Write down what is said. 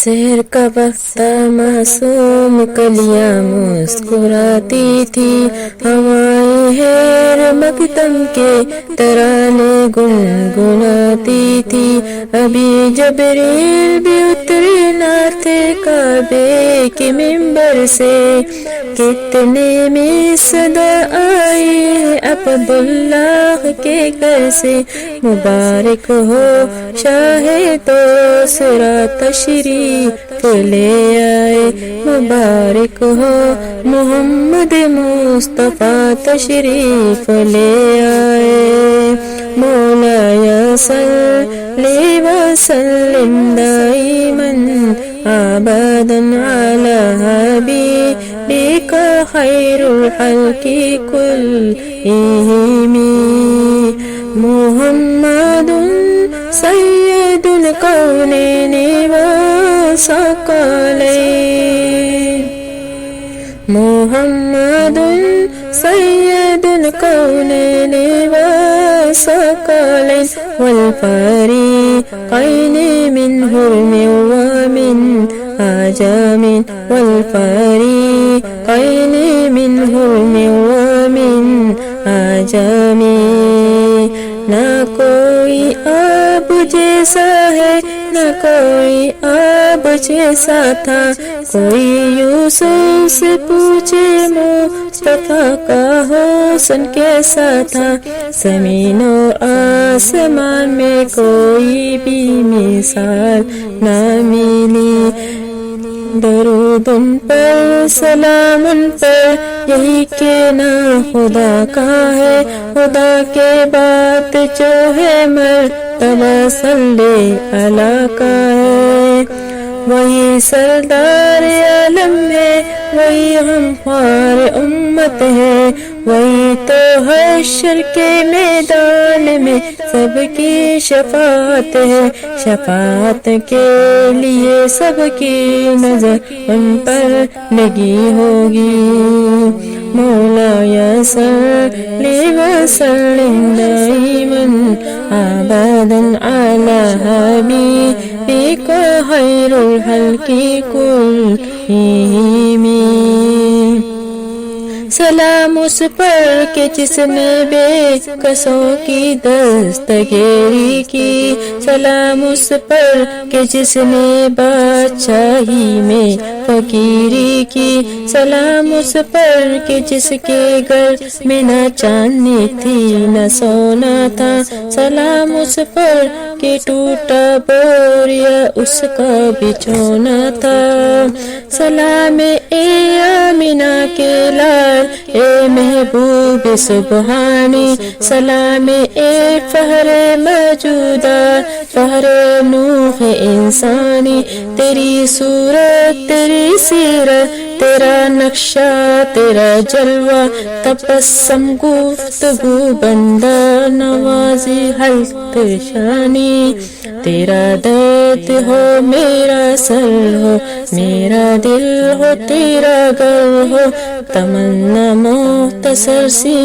سحر کا وقت معصوم کلیاں مسکراتی تھی، ہوائیں حیر مقدم کے ترانے گنگناتی تھی۔ ابھی جبریل بھی اترے نہ تھے کعبے کے منبر سے، کتنے میں صدا آئی ہے عبداللہ کے گھر سے۔ مبارک ہو شاہ دوسرا تشریف لے آئے، مبارک ہو محمد مصطفیٰ تشریف لے آئے۔ مولا صلی وسلم دائما ابدا علی حبیبک خیر الخلق کلہم، محمد سید الکونین والثقلین، محمد سید الکونین والثقلین والفریقین من حرم ومن عجم، والفریقین من حرم ومن عجم۔ نہ کوئی آب جیسا ہے، نہ کوئی آب جیسا تھا، کوئی یوسف سے پوچھے مصطفیٰ کا حسن کیسا تھا۔ زمین و آسمان میں کوئی بھی مثال نہ ملی، درود ان پر سلام ان پر، یہی کہنا خدا کا ہے۔ خدا کے بعد جو ہے مرتبہ صلی اللہ کا ہے، وہی سردار عالم ہے، وہی ہمخوار امت ہے، وہی تو حشر کے میدان میں سب کی شفاعت ہے۔ شفاعت کے لیے سب کی نظر ان پر لگی ہوگی۔ مولا صلی وسلم دائما ابدا علی حبیبک خیر الخلق کلہم۔ سلام اس پر کہ جس نے بے کسوں کی دستگیری کی، سلام اس پر کہ جس نے بادشاہی میں فقیری کی، سلام اس پر کہ جس کے گھر میں نہ چاندنی تھی نہ سونا تھا، سلام اس پر کہ ٹوٹا بوریا اس کا بچھونا تھا۔ سلام اے آمینہ کے لال، اے محبوب سبحانی، سلام اے فہر موجودات، فہر نوح انسانی۔ تیری صورت، تیری سیرت، تیرا نقشہ، تیرا جلوہ، تبسم گفتگو بندہ نوازی حلق شانی۔ تیرا درد ہو میرا سر ہو، میرا دل ہو تیرا گھر ہو، تمنا مختصر سی